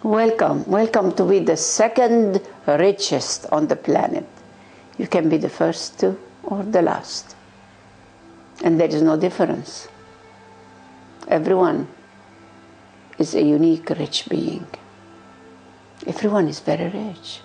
Welcome, welcome to be the second richest on the planet. You can be the first too, or the last. And there is no difference. Everyone is a unique rich being. Everyone is very rich.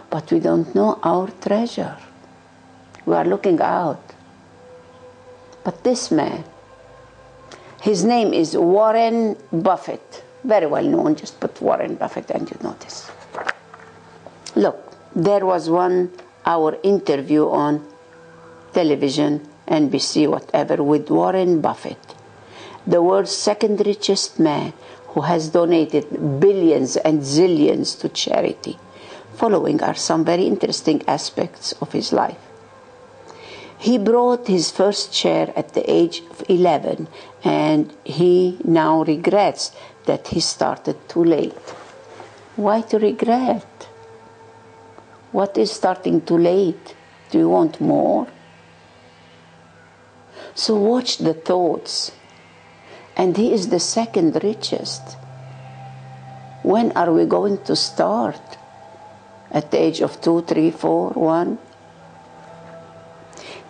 But we don't know our treasure. We are looking out. But this man, his name is Warren Buffett. Very well known, just put Warren Buffett and you notice. Look, there was 1 hour interview on television, NBC, whatever, with Warren Buffett, the world's second richest man who has donated billions and zillions to charity. Following are some very interesting aspects of his life. He bought his first share at the age of 11, and he now regrets that he started too late. Why to regret? What is starting too late? Do you want more? So watch the thoughts. And he is the second richest. When are we going to start? At the age of 2, 3, 4, 1?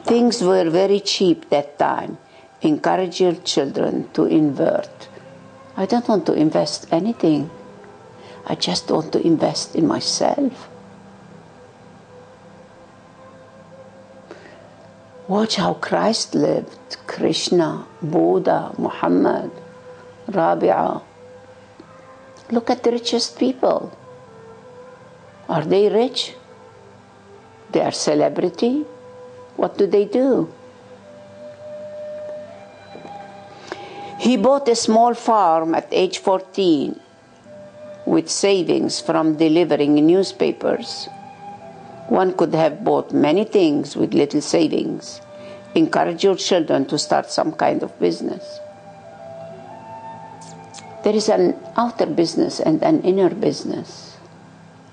Things were very cheap that time. Encourage your children to invert. I don't want to invest anything. I just want to invest in myself. Watch how Christ lived. Krishna, Buddha, Muhammad, Rabia. Look at the richest people. Are they rich? They are celebrity. What do? He bought a small farm at age 14 with savings from delivering newspapers. One could have bought many things with little savings. Encourage your children to start some kind of business. There is an outer business and an inner business.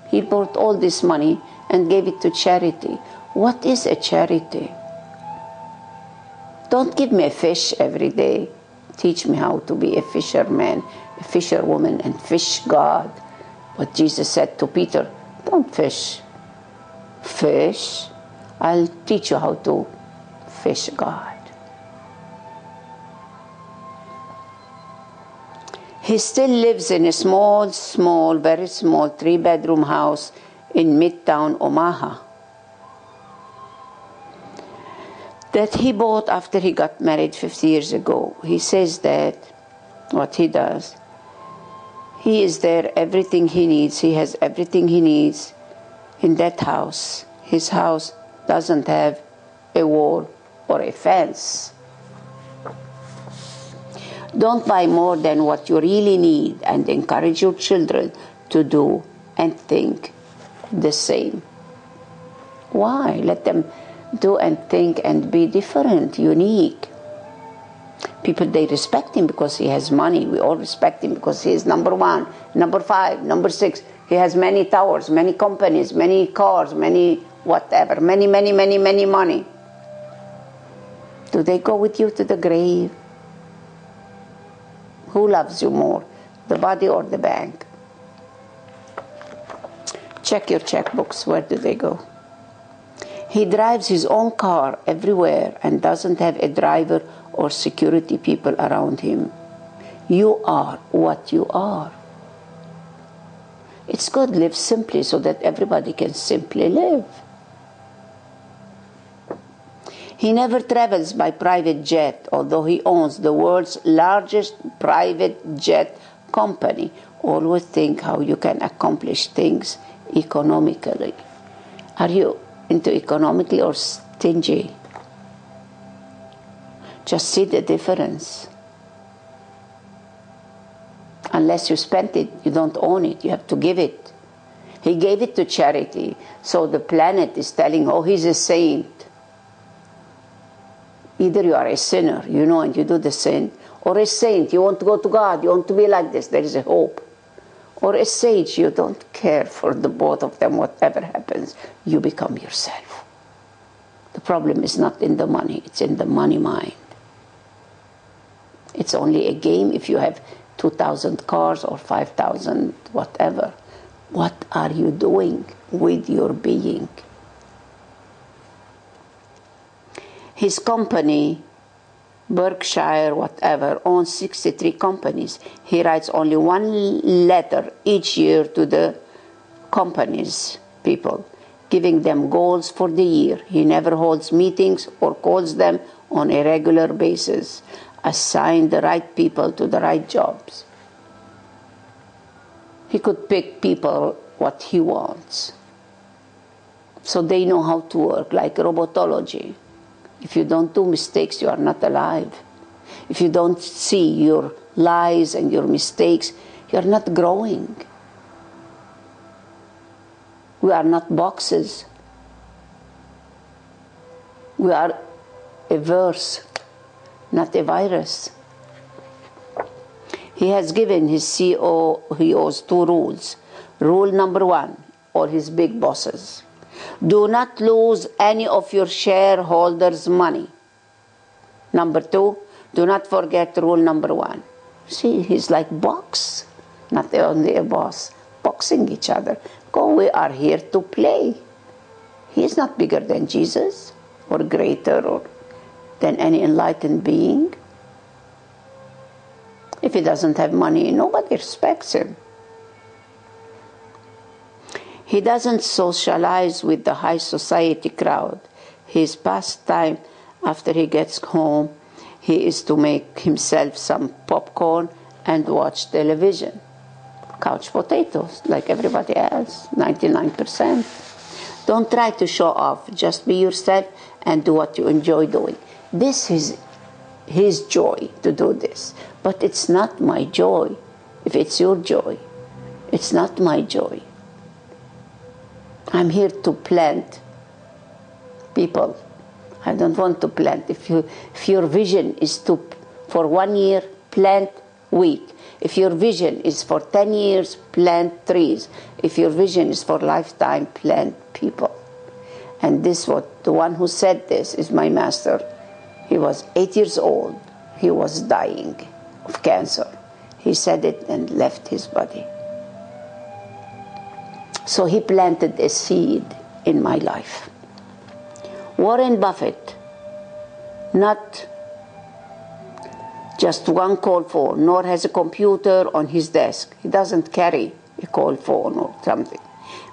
He bought all this money and gave it to charity. What is a charity? Don't give me a fish every day. Teach me how to be a fisherman, a fisherwoman, and fish God. But Jesus said to Peter, don't fish. Fish. I'll teach you how to fish God. He still lives in a small, very small 3-bedroom house in Midtown Omaha that he bought after he got married 50 years ago. He says that what he does, he is there, everything he needs. He has everything he needs in that house. His house doesn't have a wall or a fence. Don't buy more than what you really need, and encourage your children to do and think the same. Why? Let them do and think and be different, unique. People, they respect him because he has money. We all respect him because he is number 1, number 5, number 6. He has many towers, many companies, many cars, many whatever, many money. Do they go with you to the grave? Who loves you more, the body or the bank? Check your checkbooks. Where do they go? He drives his own car everywhere and doesn't have a driver or security people around him. You are what you are. It's good, live simply so that everybody can simply live. He never travels by private jet, although he owns the world's largest private jet company. Always think how you can accomplish things economically. Are you into economically or stingy? Just see the difference. Unless you spent it, you don't own it. You have to give it. He gave it to charity. So the planet is telling, oh, he's a saint. Either you are a sinner, you know, and you do the sin, or a saint, you want to go to God, you want to be like this, there is a hope. Or a sage, you don't care for the both of them, whatever happens, you become yourself. The problem is not in the money, it's in the money mind. It's only a game if you have 2,000 cars or 5,000 whatever. What are you doing with your being? His company, Berkshire whatever, owns 63 companies. He writes only one letter each year to the companies people, giving them goals for the year. He never holds meetings or calls them on a regular basis. Assign the right people to the right jobs. He could pick people what he wants, so they know how to work, like robotology. If you don't do mistakes, you are not alive. If you don't see your lies and your mistakes, you are not growing. We are not boxes. We are a verse, not a virus. He has given his CEOs 2 rules. Rule number 1, or his big bosses: do not lose any of your shareholders' money. Number 2, do not forget rule number 1. See, he's like box, not only a boss, boxing each other. Go, we are here to play. He is not bigger than Jesus or greater or than any enlightened being. If he doesn't have money, nobody respects him. He doesn't socialize with the high society crowd. His pastime after he gets home, he is to make himself some popcorn and watch television. Couch potatoes, like everybody else, 99%. Don't try to show off. Just be yourself and do what you enjoy doing. This is his joy to do this. But it's not my joy. If it's your joy, it's not my joy. I'm here to plant people. I don't want to plant. If your vision is to, for 1 year, plant wheat. If your vision is for 10 years, plant trees. If your vision is for lifetime, plant people. And this, what the one who said this is my master. He was 8 years old. He was dying of cancer. He said it and left his body. So he planted a seed in my life. Warren Buffett, not just one call phone, nor has a computer on his desk. He doesn't carry a call phone or something.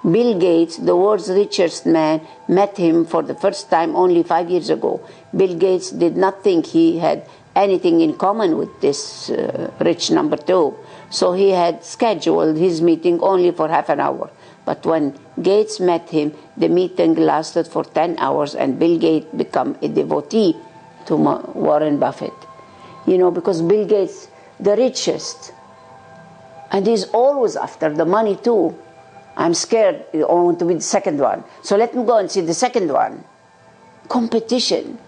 Bill Gates, the world's richest man, met him for the first time only 5 years ago. Bill Gates did not think he had anything in common with this rich number 2. So he had scheduled his meeting only for half an hour. But when Gates met him, the meeting lasted for 10 hours and Bill Gates became a devotee to Warren Buffett. You know, because Bill Gates, the richest, and he's always after the money too. I'm scared, I want to be the second one. So let me go and see the second one. Competition.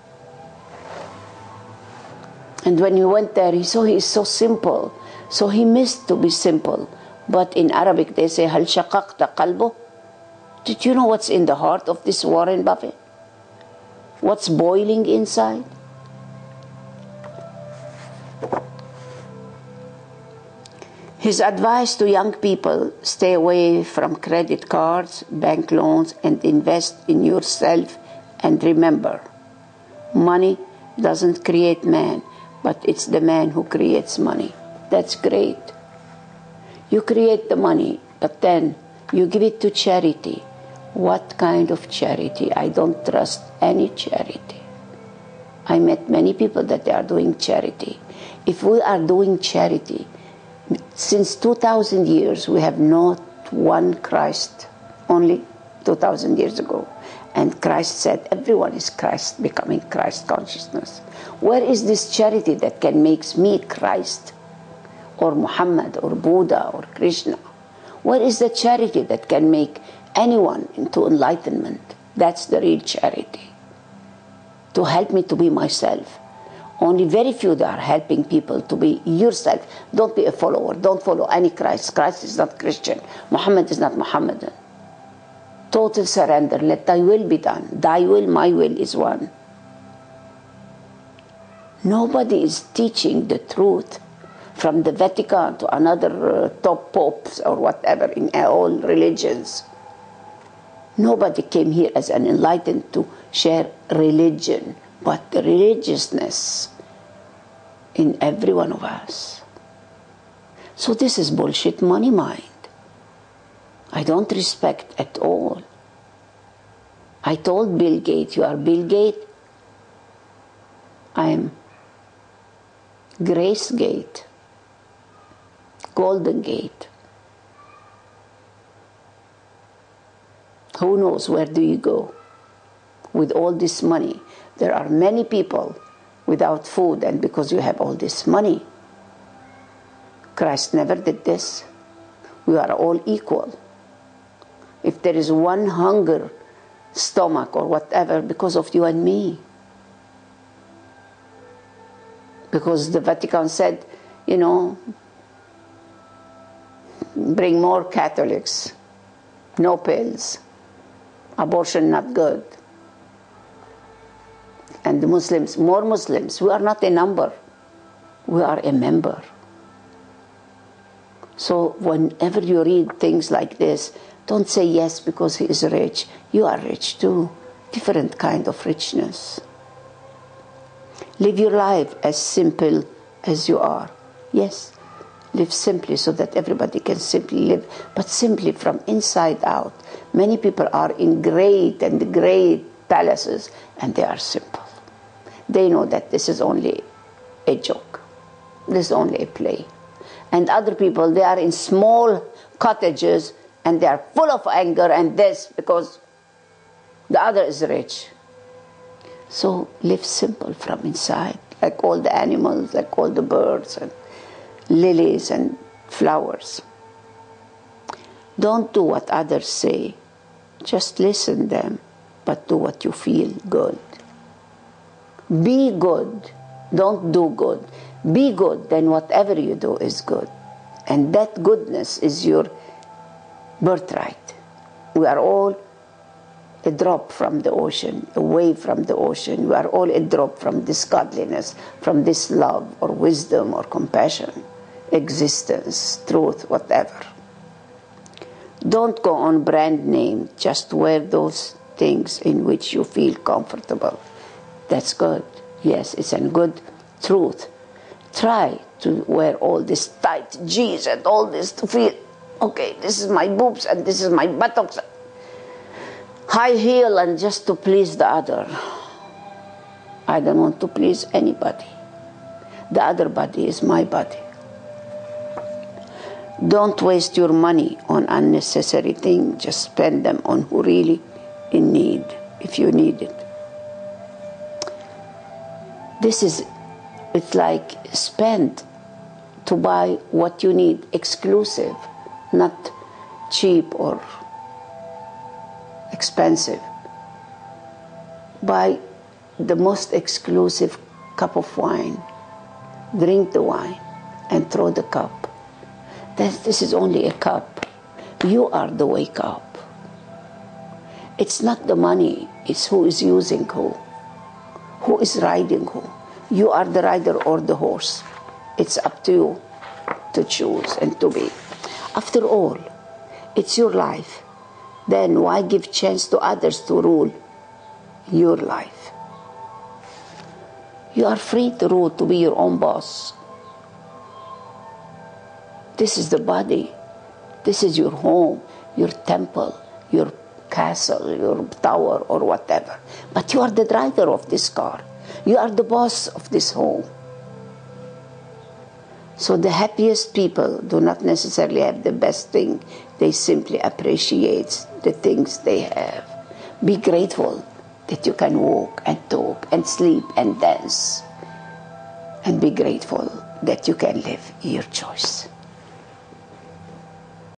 And when he went there, he saw he's so simple. So he missed to be simple. But in Arabic they say, هل شققت قلبه? Did you know what's in the heart of this Warren Buffett? What's boiling inside? His advice to young people: stay away from credit cards, bank loans, and invest in yourself. And remember, money doesn't create man, but it's the man who creates money. That's great. You create the money, but then you give it to charity. What kind of charity? I don't trust any charity. I met many people that they are doing charity. If we are doing charity, since 2,000 years we have not one Christ, only 2,000 years ago. And Christ said everyone is Christ, becoming Christ consciousness. Where is this charity that can make me Christ? Or Muhammad, or Buddha, or Krishna? Where is the charity that can make anyone into enlightenment? That's the real charity. To help me to be myself. Only very few that are helping people to be yourself. Don't be a follower. Don't follow any Christ. Christ is not Christian. Muhammad is not Muhammadan. Total surrender. Let thy will be done. Thy will, my will is one. Nobody is teaching the truth. from the Vatican to another top popes or whatever in all religions. Nobody came here as an enlightened to share religion, but the religiousness in every one of us. So this is bullshit money mind. I don't respect at all. I told Bill Gates, you are Bill Gates, I am Grace Gate, Golden Gate. Who knows where do you go with all this money? There are many people without food, and because you have all this money. Christ never did this. We are all equal. If there is one hunger stomach or whatever, because of you and me. Because the Vatican said, you know, bring more Catholics, no pills, abortion not good. And the Muslims, more Muslims. We are not a number, we are a member. So whenever you read things like this, don't say yes because he is rich. You are rich too, different kind of richness. Live your life as simple as you are. Yes, live simply so that everybody can simply live, but simply from inside out. Many people are in great palaces and they are simple. They know that this is only a joke. This is only a play. And other people, they are in small cottages and they are full of anger and this because the other is rich. So live simple from inside, like all the animals, like all the birds and lilies and flowers. Don't do what others say. Just listen them, but do what you feel good. Be good. Don't do good. Be good, then whatever you do is good. And that goodness is your birthright. We are all a drop from the ocean, a wave from the ocean. We are all a drop from this godliness, from this love or wisdom or compassion, existence, truth, whatever. Don't go on brand name. Just wear those things in which you feel comfortable. That's good. Yes, it's a good truth. Try to wear all this tight jeans and all this to feel, okay, this is my boobs and this is my buttocks. High heel and just to please the other. I don't want to please anybody. The other body is my body. Don't waste your money on unnecessary things. Just spend them on who really in need, if you need it. It's like spend to buy what you need, exclusive, not cheap or expensive. Buy the most exclusive cup of wine, drink the wine and throw the cup. This is only a cup. You are the wake up. It's not the money, it's who is using who is riding who. You are the rider or the horse. It's up to you to choose and to be. After all, it's your life. Then why give chance to others to rule your life? You are free to rule, to be your own boss. This is the body. This is your home, your temple, your castle, your tower, or whatever. But you are the driver of this car. You are the boss of this home. So the happiest people do not necessarily have the best thing. They simply appreciate the things they have. Be grateful that you can walk and talk and sleep and dance. And be grateful that you can live your choice.